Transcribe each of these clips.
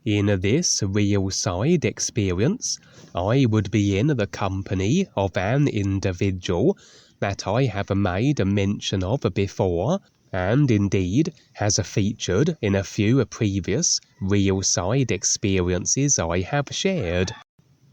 In this real side experience, I would be in the company of an individual that I have made mention of before, and indeed has featured in a few previous real side experiences I have shared.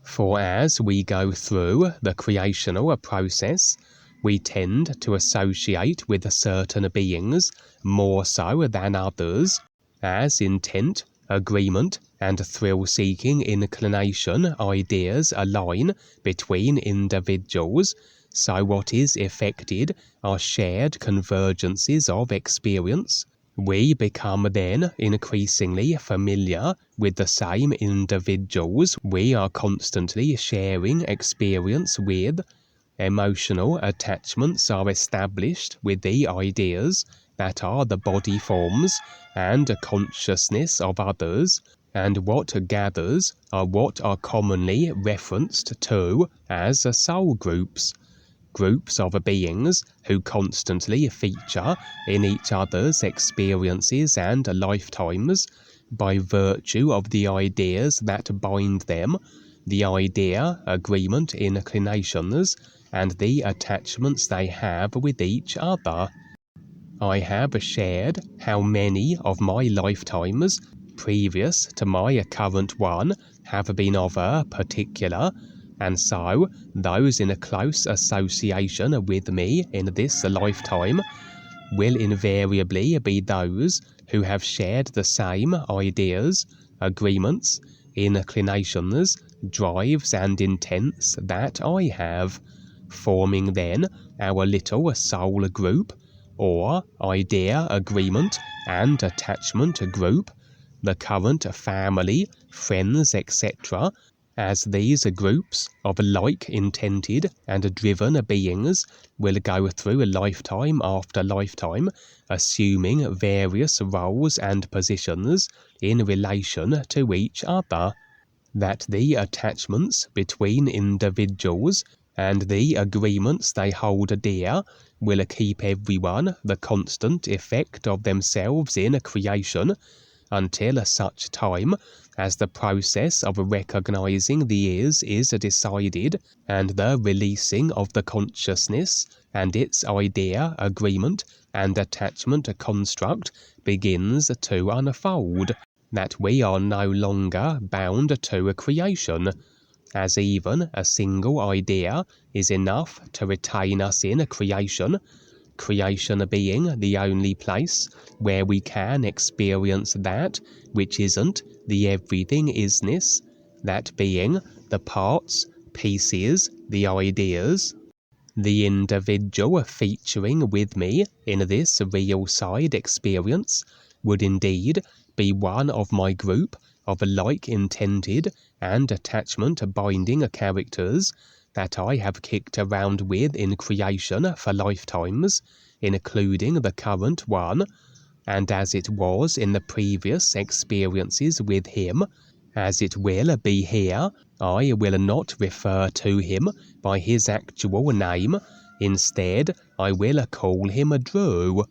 For as we go through the creational process, we tend to associate with certain beings more so than others, as intent, agreement, and thrill-seeking inclination ideas align between individuals, so what is effected are shared convergences of experience. We become then increasingly familiar with the same individuals we are constantly sharing experience with. Emotional attachments are established with the ideas that are the body forms and consciousness of others, and what gathers are what are commonly referenced to as soul groups. Groups of beings who constantly feature in each other's experiences and lifetimes by virtue of the ideas that bind them, the idea, agreement, inclinations, and the attachments they have with each other. I have shared how many of my lifetimes previous to my current one have been of a particular, and so those in a close association with me in this lifetime will invariably be those who have shared the same ideas, agreements, inclinations, drives and intents that I have, forming then our little soul group, or idea, agreement, and attachment group, the current family, friends, etc., as these groups of like-intended and driven beings will go through lifetime after lifetime, assuming various roles and positions in relation to each other, that the attachments between individuals and the agreements they hold dear will keep everyone the constant effect of themselves in creation, until such time as the process of recognizing the is decided, and the releasing of the consciousness and its idea, agreement, and attachment construct begins to unfold, that we are no longer bound to a creation, as even a single idea is enough to retain us in a creation, creation being the only place where we can experience that which isn't the everything isness, that being the parts, pieces, the ideas. The individual featuring with me in this real side experience would indeed be one of my group of like-intended and attachment-binding characters that I have kicked around with in creation for lifetimes, including the current one, and as it was in the previous experiences with him, as it will be here, I will not refer to him by his actual name. Instead, I will call him Thru.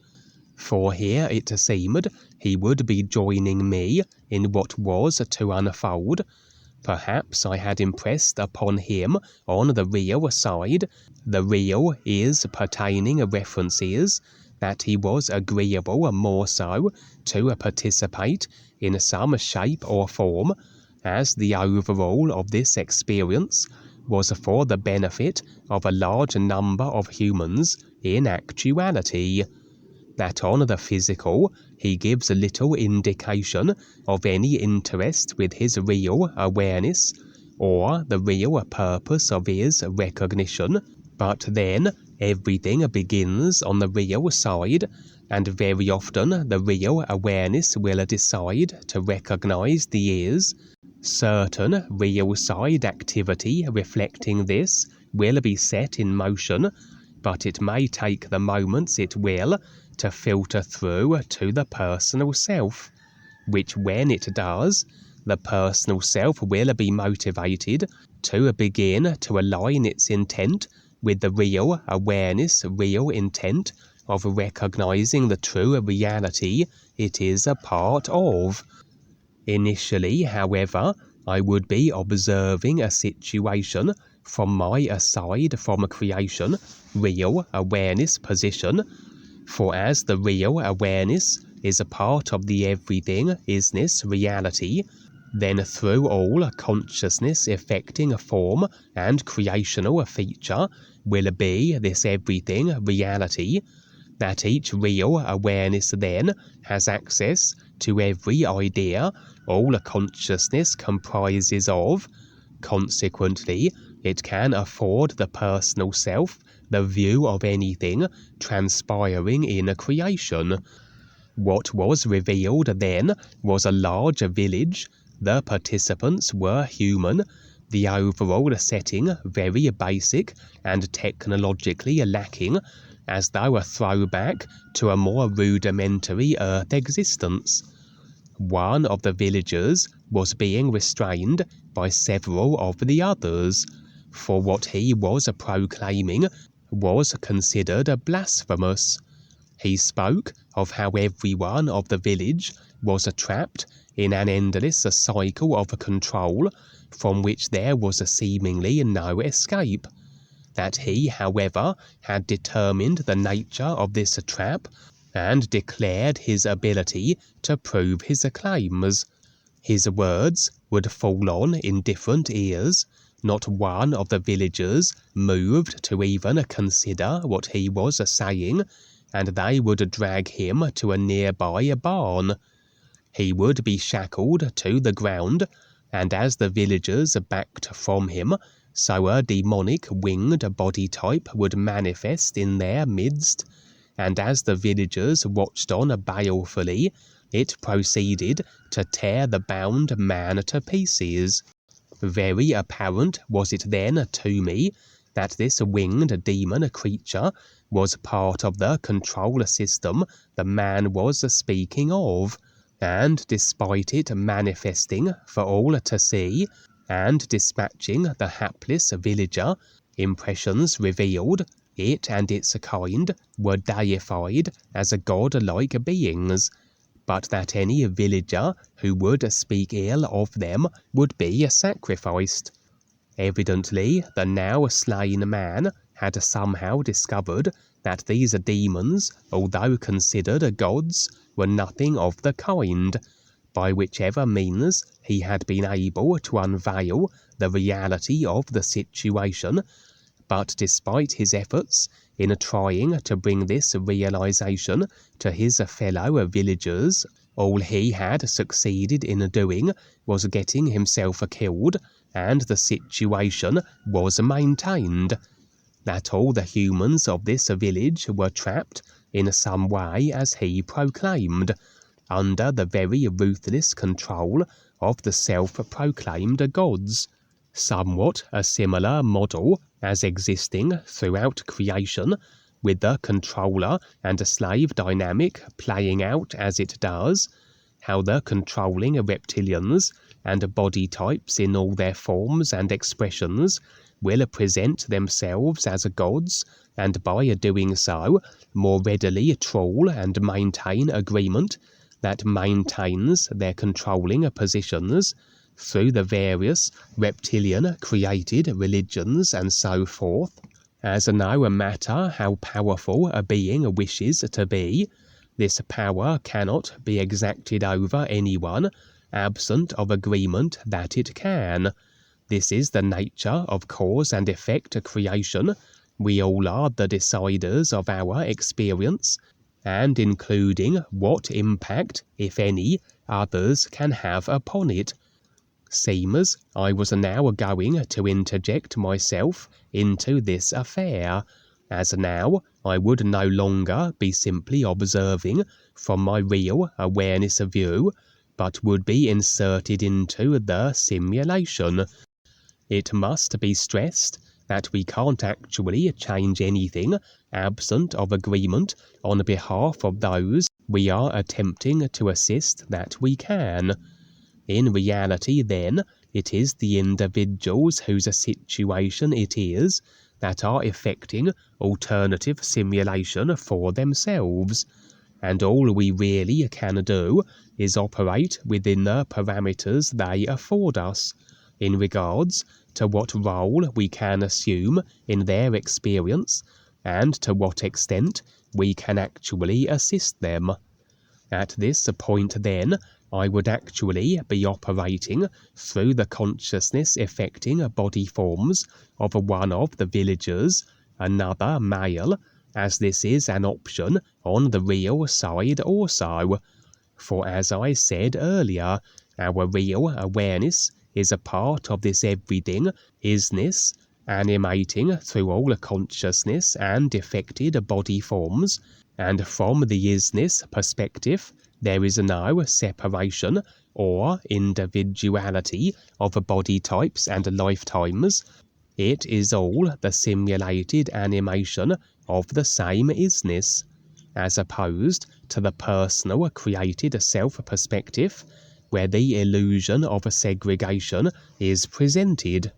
For here it seemed he would be joining me in what was to unfold. Perhaps I had impressed upon him on the real side, the real is pertaining references, that he was agreeable more so to participate in some shape or form, as the overall of this experience was for the benefit of a large number of humans in actuality, that on the physical he gives little indication of any interest with his real awareness, or the real purpose of his recognition, but then everything begins on the real side, and very often the real awareness will decide to recognize the is. Certain real side activity reflecting this will be set in motion, but it may take the moments it will to filter through to the personal self, which when it does, the personal self will be motivated to begin to align its intent with the real awareness, real intent of recognizing the true reality it is a part of. Initially, however, I would be observing a situation from my aside from creation, real awareness position, for as the real awareness is a part of the everything isness reality, then through all consciousness affecting form and creational feature will be this everything reality, that each real awareness then has access to every idea all consciousness comprises of. Consequently, it can afford the personal self the view of anything transpiring in a creation. What was revealed then was a large village. The participants were human, the overall setting very basic and technologically lacking, as though a throwback to a more rudimentary Earth existence. One of the villagers was being restrained by several of the others, for what he was proclaiming was considered blasphemous. He spoke of how everyone of the village was trapped in an endless cycle of control from which there was seemingly no escape. That he, however, had determined the nature of this trap and declared his ability to prove his claims. His words would fall on indifferent ears. Not one of the villagers moved to even consider what he was saying, and they would drag him to a nearby barn. He would be shackled to the ground, and as the villagers backed from him, so a demonic winged body type would manifest in their midst, and as the villagers watched on balefully, it proceeded to tear the bound man to pieces. Very apparent was it then to me that this winged demon creature was part of the control system the man was speaking of, and despite it manifesting for all to see, and dispatching the hapless villager, impressions revealed, it and its kind were deified as god-like beings, but that any villager who would speak ill of them would be sacrificed. Evidently, the now slain man had somehow discovered that these demons, although considered gods, were nothing of the kind, by whichever means he had been able to unveil the reality of the situation. But despite his efforts in trying to bring this realization to his fellow villagers, all he had succeeded in doing was getting himself killed, and the situation was maintained. That all the humans of this village were trapped in some way, as he proclaimed, under the very ruthless control of the self-proclaimed gods. Somewhat a similar model as existing throughout creation, with the controller and slave dynamic playing out as it does, how the controlling reptilians and body types in all their forms and expressions will present themselves as gods, and by doing so more readily trawl and maintain agreement that maintains their controlling positions through the various reptilian created religions and so forth, as no matter how powerful a being wishes to be, this power cannot be exacted over anyone absent of agreement that it can. This is the nature of cause and effect creation. We all are the deciders of our experience, and including what impact, if any, others can have upon it. Seems I was now going to interject myself into this affair, as now I would no longer be simply observing from my real awareness view, but would be inserted into the simulation. It must be stressed that we can't actually change anything absent of agreement on behalf of those we are attempting to assist that we can. In reality, then, it is the individuals whose situation it is that are effecting alternative simulation for themselves, and all we really can do is operate within the parameters they afford us, in regards to what role we can assume in their experience, and to what extent we can actually assist them. At this point then, I would actually be operating through the consciousness affecting body forms of one of the villagers, another male, as this is an option on the real side also. For as I said earlier, our real awareness is a part of this everything isness, animating through all consciousness and affected body forms, and from the isness perspective, there is no separation or individuality of body types and lifetimes. It is all the simulated animation of the same isness, as opposed to the personal created self-perspective, where the illusion of segregation is presented.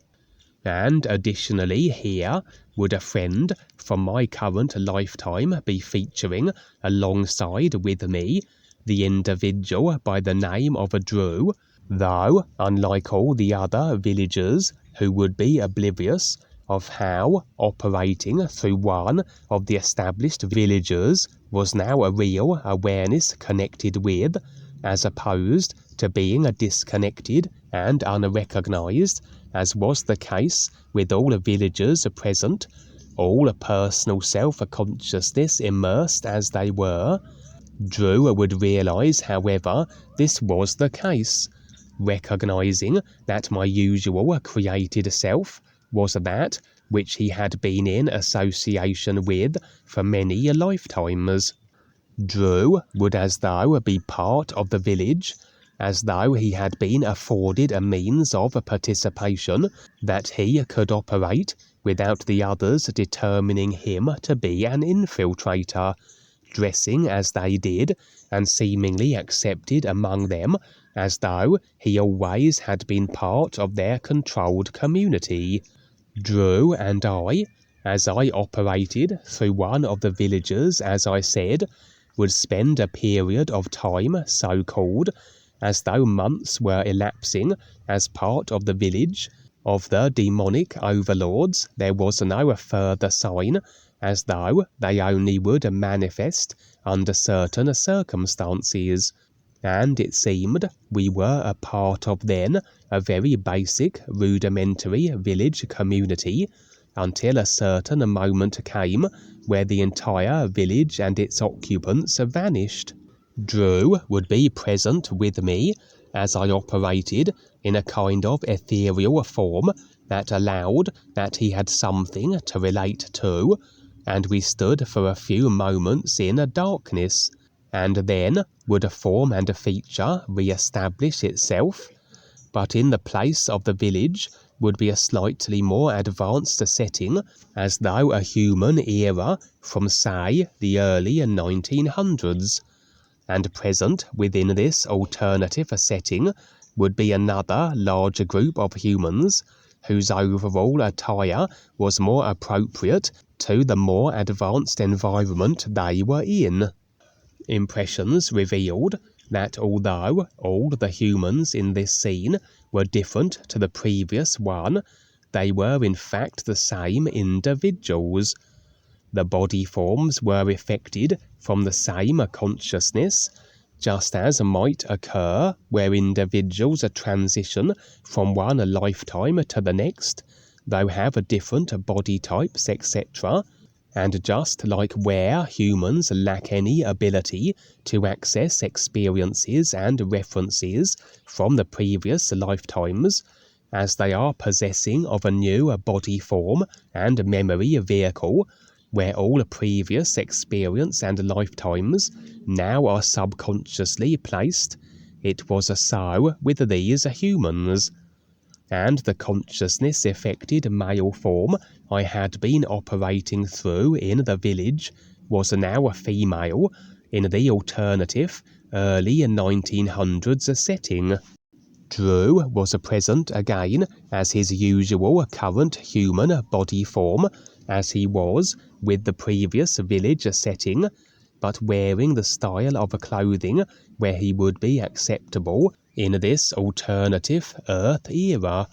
And additionally here, would a friend from my current lifetime be featuring alongside with me the individual by the name of Thru, though, unlike all the other villagers who would be oblivious of how operating through one of the established villagers was now a real awareness connected with, as opposed to being disconnected and unrecognized, as was the case with all villagers present, all personal self-consciousness immersed as they were. Thru would realize, however, this was the case, recognizing that my usual created self was that which he had been in association with for many lifetimes. Thru would as though be part of the village, as though he had been afforded a means of participation that he could operate without the others determining him to be an infiltrator, dressing as they did, and seemingly accepted among them as though he always had been part of their controlled community. Thru and I, as I operated through one of the villagers, as I said, would spend a period of time, so-called, as though months were elapsing as part of the village. Of the demonic overlords there was no further sign, as though they only would manifest under certain circumstances, and it seemed we were a part of then a very basic, rudimentary village community, until a certain moment came where the entire village and its occupants vanished. Thru would be present with me as I operated in a kind of ethereal form that allowed that he had something to relate to, and we stood for a few moments in darkness, and then would a form and a feature re-establish itself, but in the place of the village would be a slightly more advanced setting, as though a human era from, say, the early 1900s. And present within this alternative setting would be another larger group of humans, whose overall attire was more appropriate to the more advanced environment they were in. Impressions revealed that although all the humans in this scene were different to the previous one, they were in fact the same individuals. The body forms were affected from the same consciousness, just as might occur where individuals transition from one lifetime to the next, though have different body types, etc., and just like where humans lack any ability to access experiences and references from the previous lifetimes, as they are possessing of a new body form and memory vehicle, where all previous experience and lifetimes now are subconsciously placed, it was so with these humans. And the consciousness-affected male form I had been operating through in the village was now a female in the alternative early 1900s setting. Thru was present again as his usual current human body form, as he was with the previous village setting, but wearing the style of clothing where he would be acceptable in this alternative Earth era.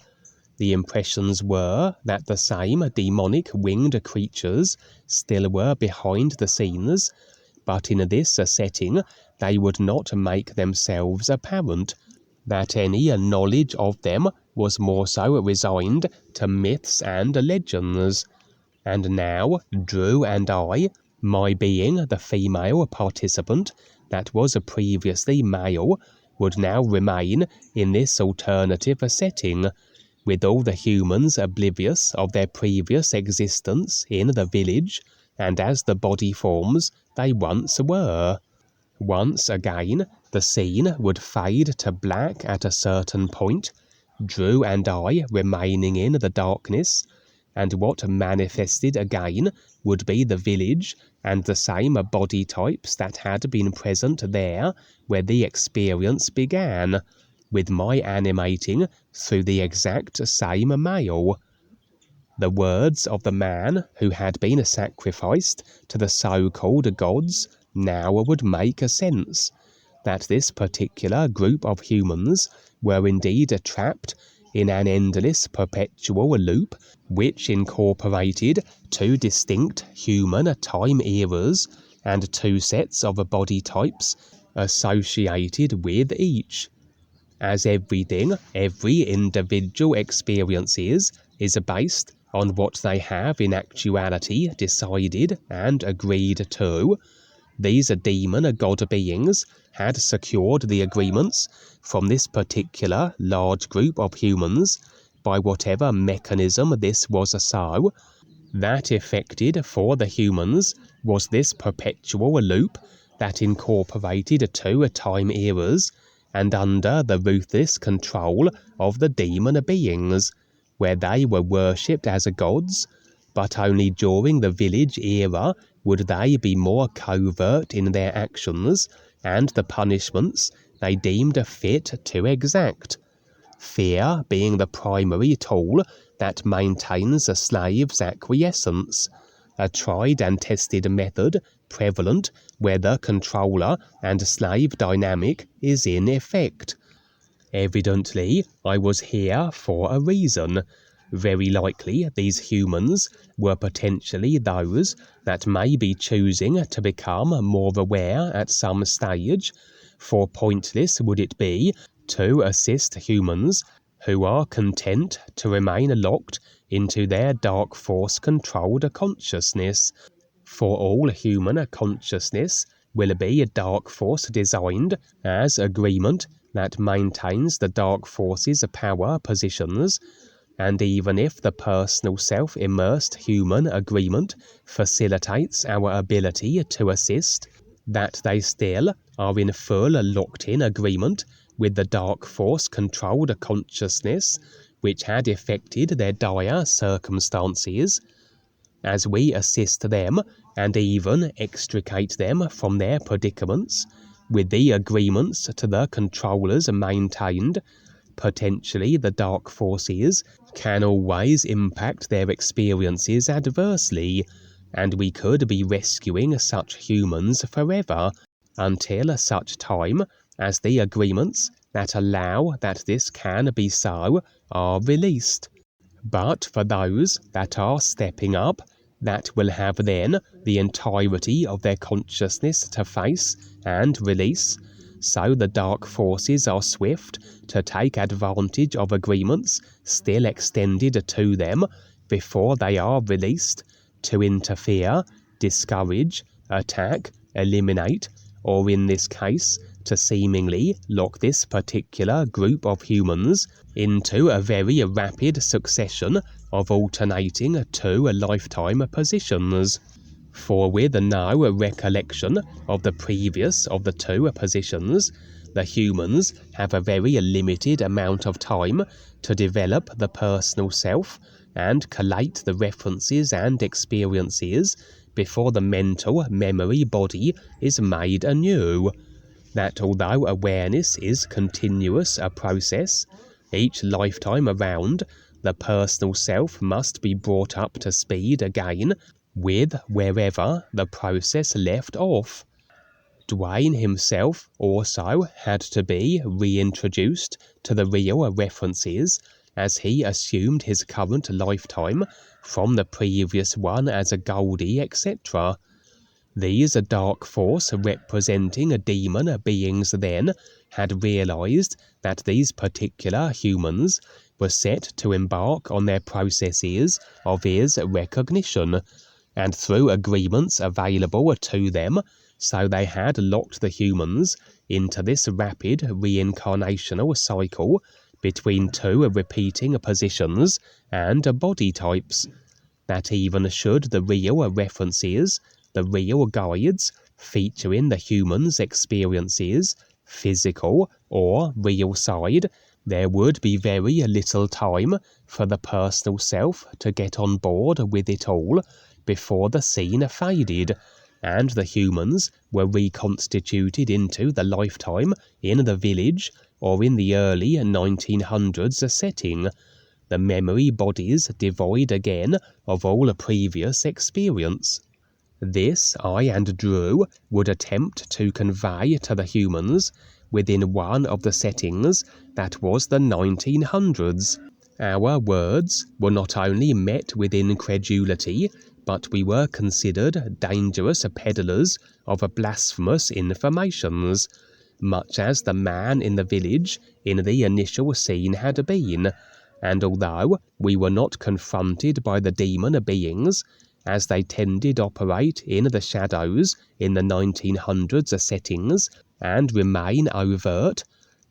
The impressions were that the same demonic winged creatures still were behind the scenes, but in this setting they would not make themselves apparent, that any knowledge of them was more so resigned to myths and legends. And now Thru and I, my being the female participant that was previously male, would now remain in this alternative setting, with all the humans oblivious of their previous existence in the village and as the body forms they once were. Once again, the scene would fade to black at a certain point, Thru and I remaining in the darkness, and what manifested again would be the village and the same body types that had been present there where the experience began, with my animating through the exact same male. The words of the man who had been sacrificed to the so-called gods now would make sense, that this particular group of humans were indeed trapped in an endless perpetual loop which incorporated two distinct human time eras and two sets of body types associated with each. As everything every individual experiences is based on what they have in actuality decided and agreed to, these demon god beings had secured the agreements from this particular large group of humans by whatever mechanism this was so, that effected for the humans was this perpetual loop that incorporated two time eras and under the ruthless control of the demon beings, where they were worshipped as gods, but only during the village era would they be more covert in their actions and the punishments they deemed fit to exact. Fear being the primary tool that maintains a slave's acquiescence, a tried and tested method prevalent where the controller and slave dynamic is in effect. Evidently, I was here for a reason. Very likely these humans were potentially those that may be choosing to become more aware at some stage, for pointless would it be to assist humans who are content to remain locked into their dark force controlled consciousness. For all human consciousness will be dark force designed as agreement that maintains the dark force's power positions, and even if the personal self-immersed human agreement facilitates our ability to assist, that they still are in full locked-in agreement with the dark force-controlled consciousness which had effected their dire circumstances. As we assist them and even extricate them from their predicaments, with the agreements to the controllers maintained, potentially the dark forces can always impact their experiences adversely, and we could be rescuing such humans forever until such time as the agreements that allow that this can be so are released. But for those that are stepping up, that will have then the entirety of their consciousness to face and release, so the dark forces are swift to take advantage of agreements still extended to them before they are released, to interfere, discourage, attack, eliminate, or in this case, to seemingly lock this particular group of humans into a very rapid succession of alternating two lifetime positions. For with no recollection of the previous of the two positions, the humans have a very limited amount of time to develop the personal self and collate the references and experiences before the mental memory body is made anew. That although awareness is continuous a process, each lifetime around, the personal self must be brought up to speed again with wherever the process left off. DUANE himself also had to be reintroduced to the real references as he assumed his current lifetime from the previous one as a Goldie, etc. These dark force representing demon beings then had realized that these particular humans were set to embark on their processes of his recognition, and through agreements available to them, so they had locked the humans into this rapid reincarnational cycle between two repeating positions and body types, that even should the real references, the real guides, featuring the human's experiences, physical or real side, there would be very little time for the personal self to get on board with it all before the scene faded, and the humans were reconstituted into the lifetime in the village or in the early 1900s setting, the memory bodies devoid again of all previous experience. This I and Thru would attempt to convey to the humans within one of the settings that was the 1900s. Our words were not only met with incredulity, but we were considered dangerous peddlers of blasphemous informations, much as the man in the village in the initial scene had been, and although we were not confronted by the demon beings, as they tended operate in the shadows in the 1900s settings and remain overt,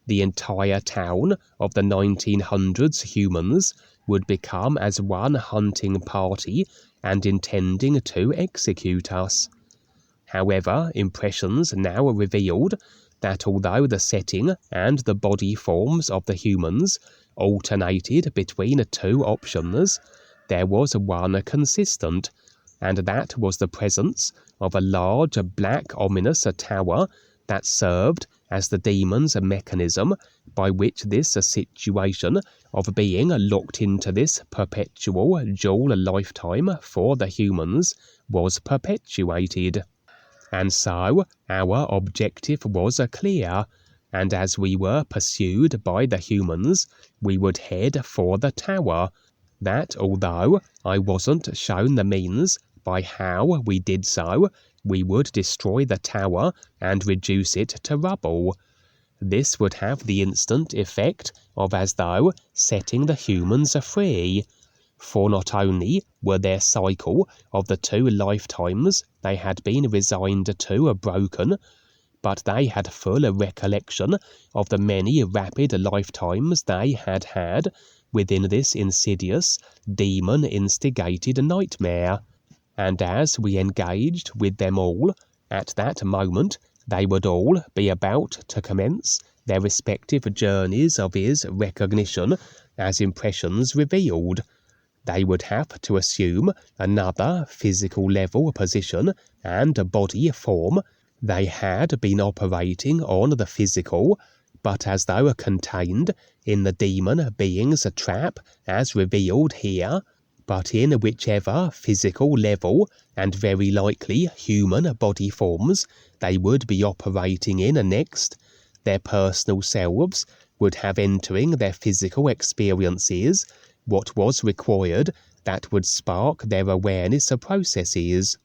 the entire town of the 1900s humans would become as one hunting party and intending to execute us. However, impressions now revealed that although the setting and the body forms of the humans alternated between two options, there was one consistent, and that was the presence of a large black ominous tower that served as the demon's mechanism by which this situation of being locked into this perpetual dual lifetime for the humans was perpetuated. And so our objective was clear, and as we were pursued by the humans, we would head for the tower, that although I wasn't shown the means by how we did so, we would destroy the tower and reduce it to rubble. This would have the instant effect of as though setting the humans free, for not only were their cycle of the two lifetimes they had been resigned to broken, but they had full recollection of the many rapid lifetimes they had had within this insidious, demon-instigated nightmare. And as we engaged with them all, at that moment they would all be about to commence their respective journeys of his recognition as impressions revealed. They would have to assume another physical level position and body form. They had been operating on the physical, but as though contained in the demon being's trap as revealed here, but in whichever physical level and very likely human body forms they would be operating in next, their personal selves would have entering their physical experiences what was required that would spark their awareness processes.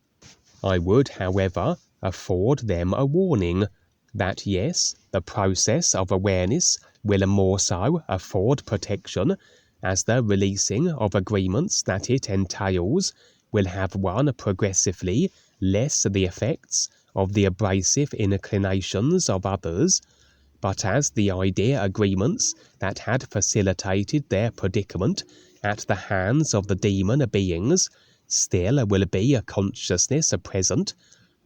I would, however, afford them a warning that yes, the process of awareness will more so afford protection, as the releasing of agreements that it entails will have one progressively less the effects of the abrasive inclinations of others, but as the idea agreements that had facilitated their predicament at the hands of the demon beings still will be a consciousness present,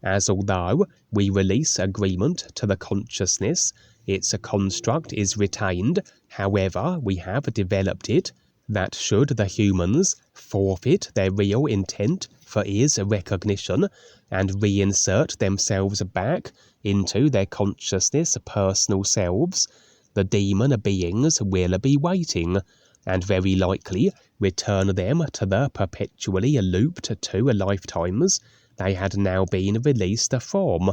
as although we release agreement to the consciousness, its construct is retained, however we have developed it, that should the humans forfeit their real intent for is recognition and reinsert themselves back into their consciousness personal selves, the demon beings will be waiting, and very likely return them to the perpetually looped two lifetimes they had now been released from.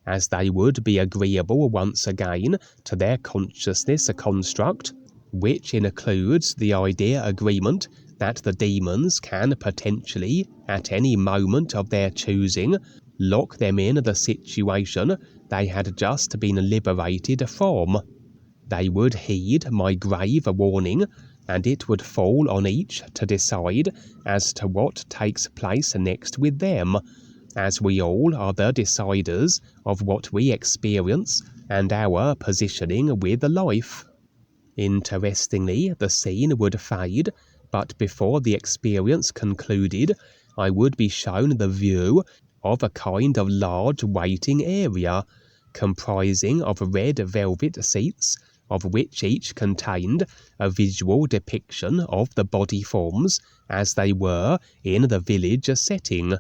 as they would be agreeable once again to their consciousness construct, which includes the idea agreement that the demons can potentially, at any moment of their choosing, lock them in the situation they had just been liberated from. They would heed my grave warning, and it would fall on each to decide as to what takes place next with them, as we all are the deciders of what we experience and our positioning with life. Interestingly, the scene would fade, but before the experience concluded, I would be shown the view of a kind of large waiting area, comprising of red velvet seats, of which each contained a visual depiction of the body forms as they were in the village setting.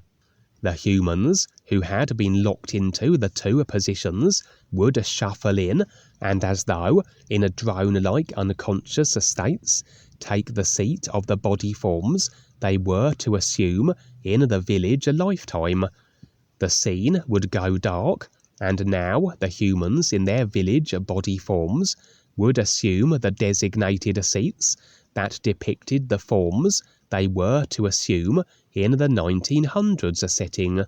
The humans, who had been locked into the two positions, would shuffle in, and as though in a drone-like unconscious states, take the seat of the body forms they were to assume in the village lifetime. The scene would go dark, and now the humans in their village body forms would assume the designated seats that depicted the forms they were to assume in the 1900s setting.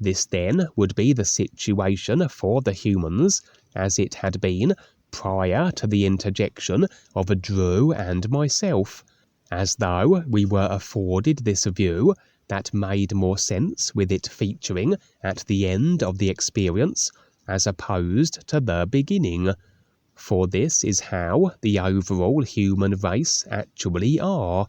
This then would be the situation for the humans as it had been prior to the interjection of Thru and myself, as though we were afforded this view that made more sense with it featuring at the end of the experience as opposed to the beginning. For this is how the overall human race actually are.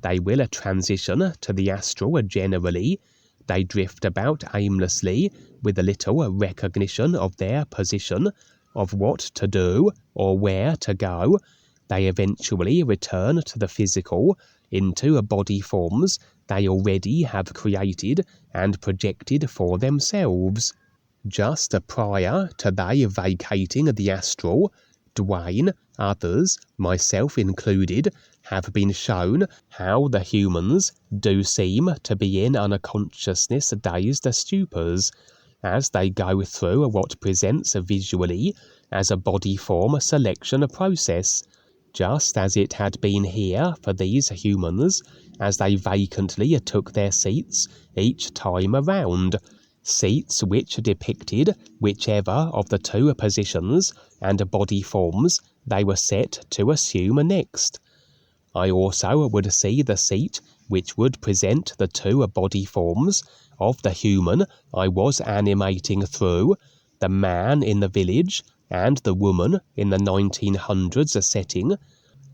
They will transition to the astral generally. They drift about aimlessly with a little recognition of their position, of what to do or where to go. They eventually return to the physical, into body forms they already have created and projected for themselves. Just prior to they vacating the astral, DUANE, others, myself included, have been shown how the humans do seem to be in unconsciousness dazed stupors, as they go through what presents visually as a body form selection process, just as it had been here for these humans as they vacantly took their seats each time around, seats which depicted whichever of the two positions and body forms they were set to assume next. I also would see the seat which would present the two body forms of the human I was animating through, the man in the village and the woman in the 1900s setting,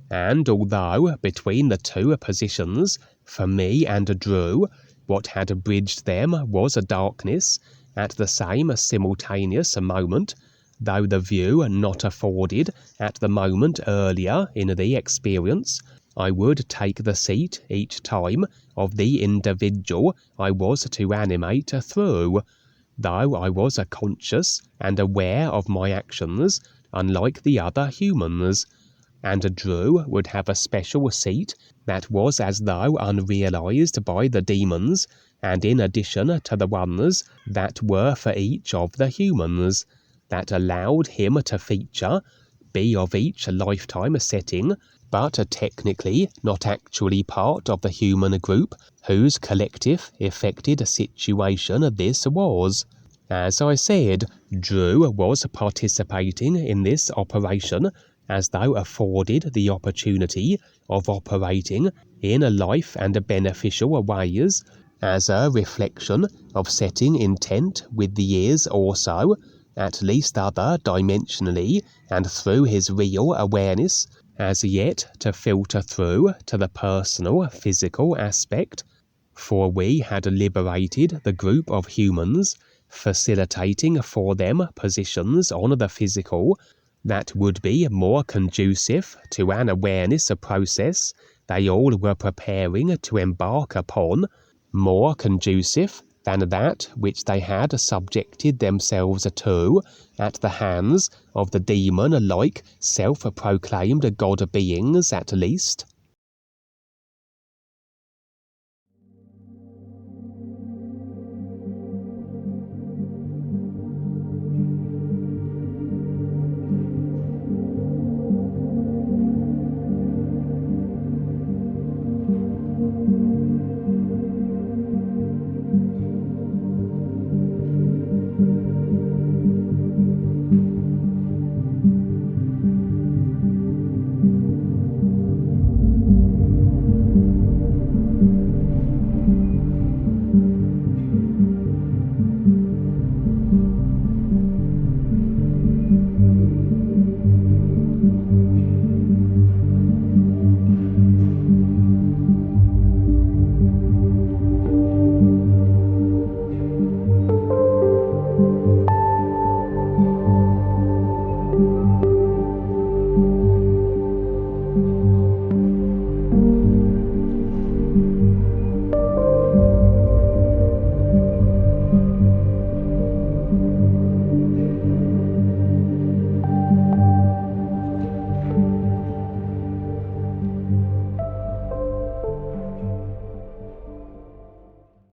and although between the two positions, for me and Thru, what had bridged them was a darkness, at the same simultaneous moment, though the view not afforded at the moment earlier in the experience, I would take the seat each time of the individual I was to animate through, though I was conscious and aware of my actions, unlike the other humans. And Thru would have a special seat that was as though unrealized by the demons, and in addition to the ones that were for each of the humans, that allowed him to feature, be of each lifetime setting, but technically not actually part of the human group whose collective effected situation this was. As I said, Thru was participating in this operation as though afforded the opportunity of operating in life and beneficial ways, as a reflection of setting intent with the years also, at least other dimensionally and through his real awareness, as yet to filter through to the personal physical aspect, for we had liberated the group of humans, facilitating for them positions on the physical that would be more conducive to an awareness process they all were preparing to embark upon, more conducive than that which they had subjected themselves to at the hands of the demon-like self-proclaimed god beings at least.